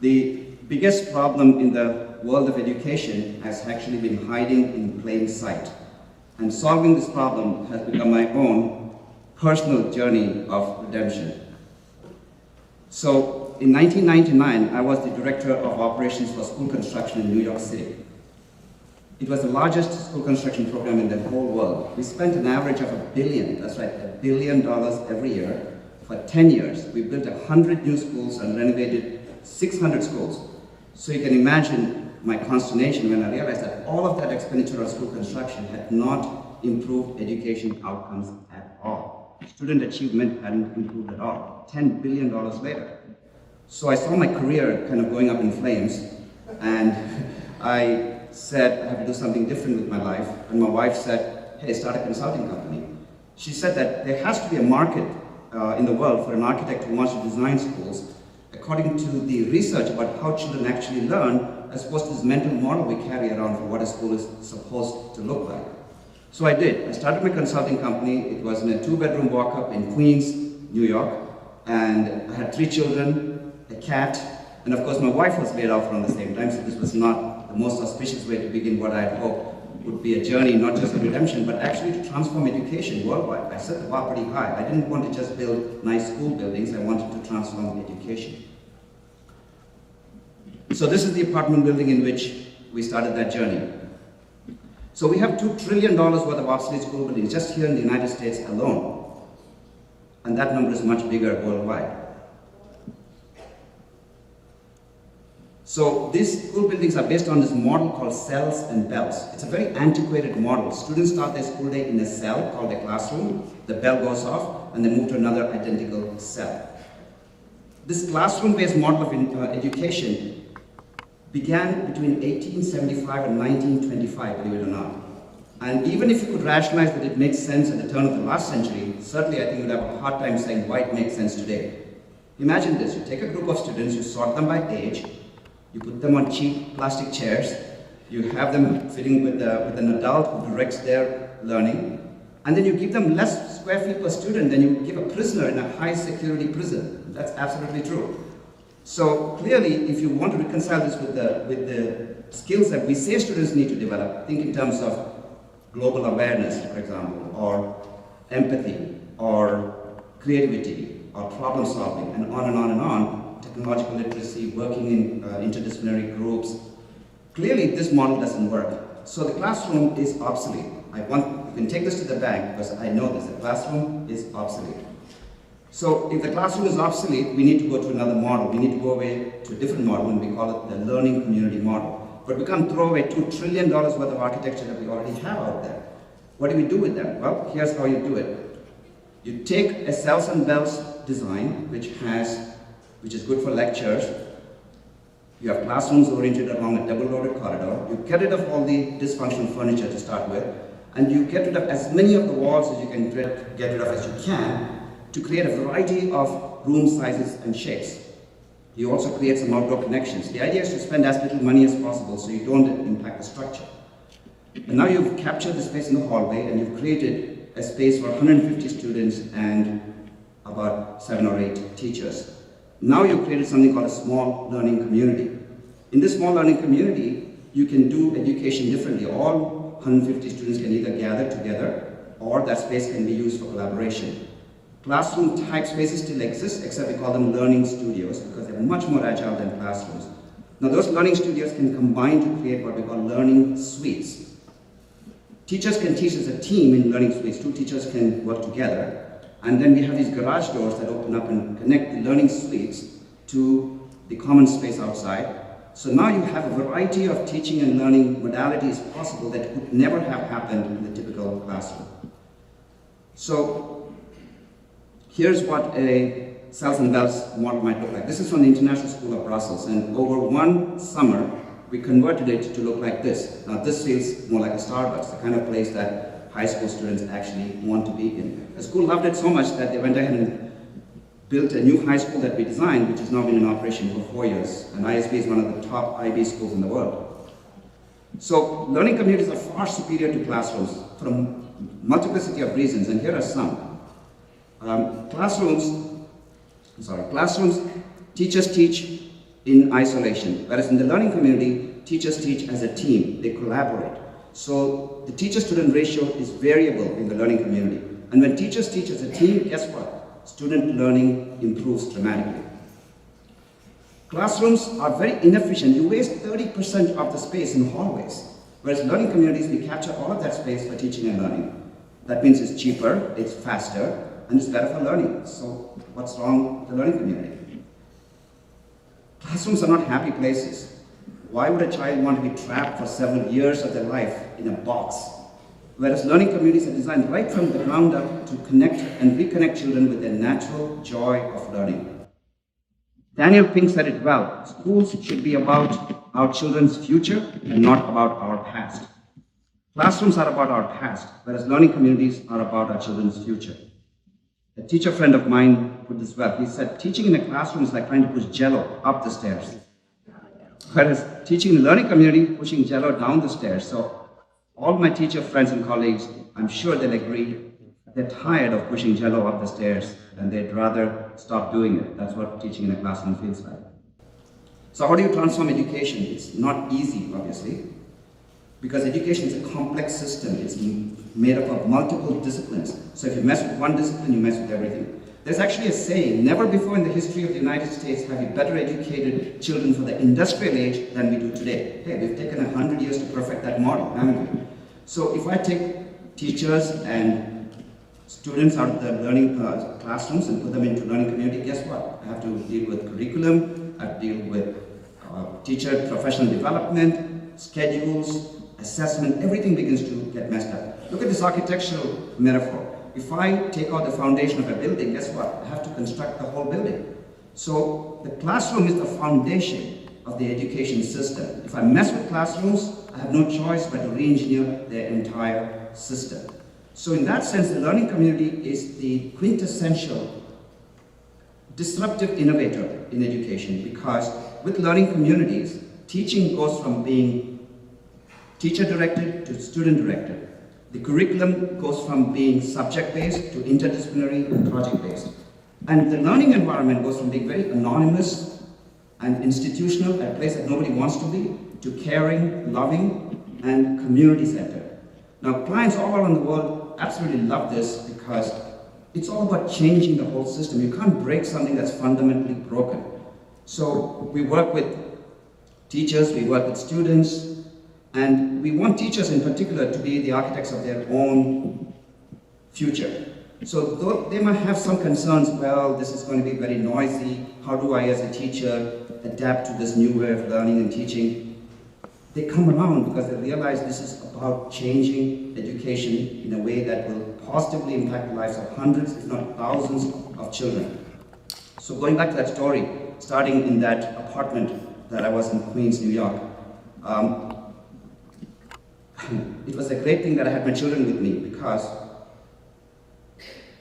The biggest problem in the world of education has actually been hiding in plain sight. And solving this problem has become my own personal journey of redemption. So in 1999, I was the director of operations for school construction in New York City. It was the largest school construction program in the whole world. We spent an average of $1 billion, that's right, $1 billion every year for 10 years. We built 100 new schools and renovated 600 schools. So you can imagine my consternation when I realized that all of that expenditure on school construction had not improved education outcomes at all. Student achievement hadn't improved at all. $10 billion later. So I saw my career kind of going up in flames, and I said I have to do something different with my life. And my wife said, hey, start a consulting company. She said that there has to be a market in the world for an architect who wants to design schools according to the research about how children actually learn, as opposed to this mental model we carry around for what a school is supposed to look like. So I did. I started my consulting company. It was in a 2-bedroom walk-up in Queens, New York, and I had 3 children, a cat, and of course my wife was laid off around the same time, so this was not the most auspicious way to begin what I had hoped would be a journey, not just of redemption, but actually to transform education worldwide. I set the bar pretty high. I didn't want to just build nice school buildings, I wanted to transform education. So this is the apartment building in which we started that journey. So we have $2 trillion worth of obsolete school buildings just here in the United States alone. And that number is much bigger worldwide. So these school buildings are based on this model called cells and bells. It's a very antiquated model. Students start their school day in a cell called a classroom. The bell goes off and they move to another identical cell. This classroom-based model of education began between 1875 and 1925, believe it or not. And even if you could rationalize that it makes sense at the turn of the last century, certainly I think you'd have a hard time saying why it makes sense today. Imagine this, you take a group of students, you sort them by age, you put them on cheap plastic chairs, you have them sitting with an adult who directs their learning, and then you give them less square feet per student than you give a prisoner in a high security prison. That's absolutely true. So clearly, if you want to reconcile this with the skills that we say students need to develop, think in terms of global awareness, for example, or empathy, or creativity, or problem solving, and on and on and on, technological literacy, working in interdisciplinary groups. Clearly, this model doesn't work. So the classroom is obsolete. You can take this to the bank, because I know this, the classroom is obsolete. So if the classroom is obsolete, we need to go to another model. We need to go away to a different model, and we call it the learning community model. But we can't throw away $2 trillion worth of architecture that we already have out there. What do we do with them? Well, here's how you do it. You take a cells and bells design, which is good for lectures. You have classrooms oriented along a double-loaded corridor. You get rid of all the dysfunctional furniture to start with, and you get rid of as many of the walls as you can get rid of as you can, to create a variety of room sizes and shapes. You also create some outdoor connections. The idea is to spend as little money as possible so you don't impact the structure. And now you've captured the space in the hallway and you've created a space for 150 students and about 7 or 8 teachers. Now you've created something called a small learning community. In this small learning community, you can do education differently. All 150 students can either gather together or that space can be used for collaboration. Classroom type spaces still exist, except we call them learning studios because they're much more agile than classrooms. Now those learning studios can combine to create what we call learning suites. Teachers can teach as a team in learning suites. 2 teachers can work together. And then we have these garage doors that open up and connect the learning suites to the common space outside. So now you have a variety of teaching and learning modalities possible that would never have happened in the typical classroom. So here's what a cells and bells model might look like. This is from the International School of Brussels, and over one summer, we converted it to look like this. Now this feels more like a Starbucks, the kind of place that high school students actually want to be in. The school loved it so much that they went ahead and built a new high school that we designed, which has now been in operation for 4 years. And ISB is one of the top IB schools in the world. So learning communities are far superior to classrooms for a multiplicity of reasons, and here are some. Classrooms, teachers teach in isolation. Whereas in the learning community, teachers teach as a team, they collaborate. So the teacher-student ratio is variable in the learning community. And when teachers teach as a team, guess what? Student learning improves dramatically. Classrooms are very inefficient. You waste 30% of the space in hallways. Whereas learning communities, we capture all of that space for teaching and learning. That means it's cheaper, it's faster, and it's better for learning. So what's wrong with the learning community? Classrooms are not happy places. Why would a child want to be trapped for several years of their life in a box? Whereas learning communities are designed right from the ground up to connect and reconnect children with their natural joy of learning. Daniel Pink said it well. Schools should be about our children's future and not about our past. Classrooms are about our past, whereas learning communities are about our children's future. A teacher friend of mine put this well. He said, teaching in a classroom is like trying to push jello up the stairs. Whereas teaching in the learning community, pushing jello down the stairs. So all my teacher friends and colleagues, I'm sure they'll agree, they're tired of pushing jello up the stairs and they'd rather stop doing it. That's what teaching in a classroom feels like. So how do you transform education? It's not easy, obviously, because education is a complex system. It's made up of multiple disciplines. So if you mess with one discipline, you mess with everything. There's actually a saying, never before in the history of the United States have we better educated children for the industrial age than we do today. Hey, we've taken 100 years to perfect that model, haven't we? So if I take teachers and students out of the learning classrooms and put them into learning community, guess what? I have to deal with curriculum, I have to deal with teacher professional development, schedules, assessment, everything begins to get messed up. Look at this architectural metaphor. If I take out the foundation of a building, guess what? I have to construct the whole building. So the classroom is the foundation of the education system. If I mess with classrooms, I have no choice but to re-engineer their entire system. So in that sense, the learning community is the quintessential disruptive innovator in education, because with learning communities, teaching goes from being teacher-directed to student-directed. The curriculum goes from being subject-based to interdisciplinary and project-based. And the learning environment goes from being very anonymous and institutional, a place that nobody wants to be, to caring, loving, and community-centered. Now, clients all around the world absolutely love this because it's all about changing the whole system. You can't break something that's fundamentally broken. So we work with teachers, we work with students, and we want teachers in particular to be the architects of their own future. So though they might have some concerns, well, this is going to be very noisy, how do I as a teacher adapt to this new way of learning and teaching? They come around because they realize this is about changing education in a way that will positively impact the lives of hundreds, if not thousands, of children. So going back to that story, starting in that apartment that I was in Queens, New York, it was a great thing that I had my children with me, because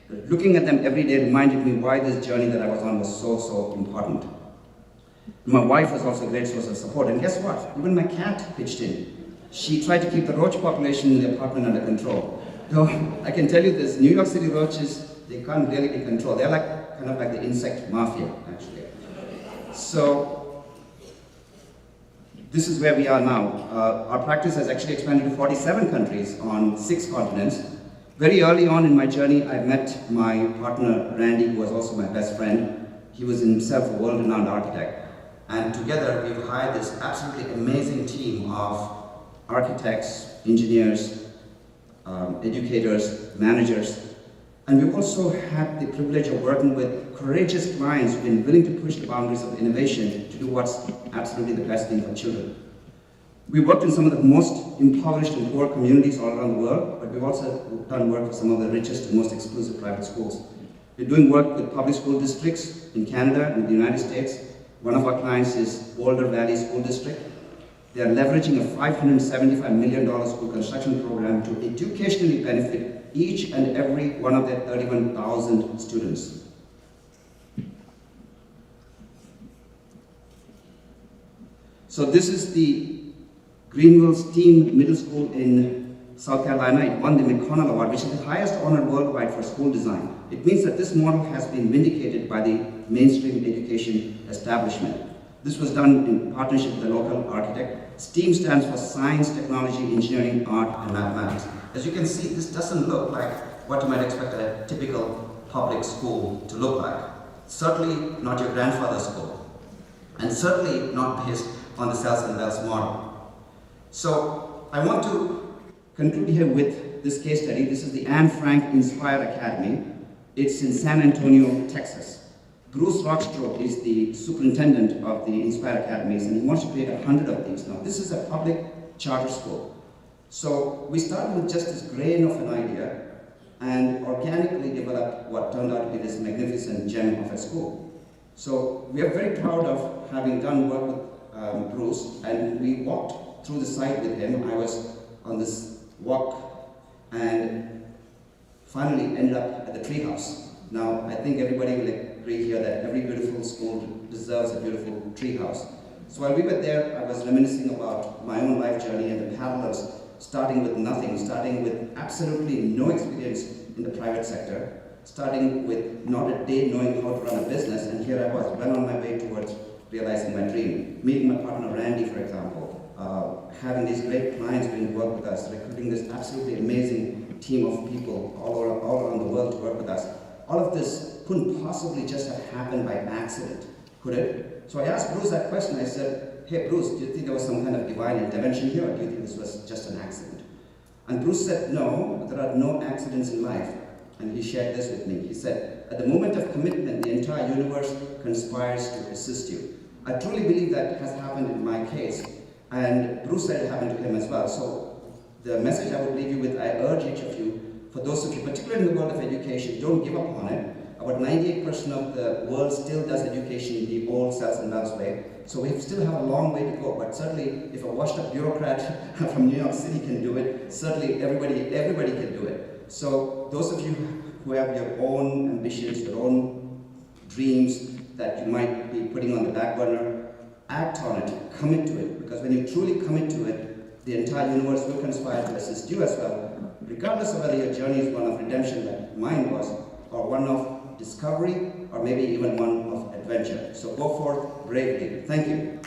looking at them every day reminded me why this journey that I was on was so important. My wife was also a great source of support, and guess what? Even my cat pitched in. She tried to keep the roach population in the apartment under control. Though I can tell you this, New York City roaches, they can't really be controlled. They're like kind of like the insect mafia, actually. So this is where we are now. Our practice has actually expanded to 47 countries on 6 continents. Very early on in my journey, I met my partner, Randy, who was also my best friend. He was himself a world-renowned architect. And together, we've hired this absolutely amazing team of architects, engineers, educators, managers. And we've also had the privilege of working with courageous clients who've been willing to push the boundaries of innovation to do what's absolutely the best thing for children. We worked in some of the most impoverished and poor communities all around the world, but we've also done work for some of the richest and most exclusive private schools. We're doing work with public school districts in Canada and the United States. One of our clients is Boulder Valley School District. They are leveraging a $575 million school construction program to educationally benefit each and every one of their 31,000 students. So this is the Greenville STEAM Middle School in South Carolina. It won the McConnell Award, which is the highest honor worldwide for school design. It means that this model has been vindicated by the mainstream education establishment. This was done in partnership with the local architect. STEAM stands for Science, Technology, Engineering, Art, and Mathematics. As you can see, this doesn't look like what you might expect a typical public school to look like. Certainly not your grandfather's school, and certainly not based on the cells and bells model. So I want to conclude here with this case study. This is the Anne Frank Inspire Academy. It's in San Antonio, Texas. Bruce Rockstrop is the superintendent of the Inspire Academies, and he wants to create 100 of these. Now, this is a public charter school. So we started with just this grain of an idea and organically developed what turned out to be this magnificent gem of a school. So we are very proud of having done work with Bruce, and we walked through the site with him. I was on this walk and finally ended up at the treehouse. Now, I think everybody will agree here that every beautiful school deserves a beautiful treehouse. So while we were there, I was reminiscing about my own life journey and the parallels, starting with nothing, starting with absolutely no experience in the private sector, starting with not a day knowing how to run a business, and here I was, well on my way towards realizing my dream. Meeting my partner Randy, for example, having these great clients doing work with us, recruiting this absolutely amazing team of people all around the world to work with us. All of this couldn't possibly just have happened by accident, could it? So I asked Bruce that question. I said, hey Bruce, do you think there was some kind of divine intervention here, or do you think this was just an accident? And Bruce said, no, there are no accidents in life. And he shared this with me. He said, at the moment of commitment, the entire universe conspires to assist you. I truly believe that has happened in my case, and Bruce said it happened to him as well. So the message I would leave you with, I urge each of you, for those of you, particularly in the world of education, don't give up on it. About 98% of the world still does education the old cells and bells way. So we still have a long way to go, but certainly if a washed up bureaucrat from New York City can do it, certainly everybody can do it. So those of you who have your own ambitions, your own dreams that you might be putting on the back burner, act on it, commit to it, because when you truly commit to it, the entire universe will conspire to assist you as well, regardless of whether your journey is one of redemption like mine was, or one of discovery, or maybe even one of adventure. So go forth bravely. Thank you.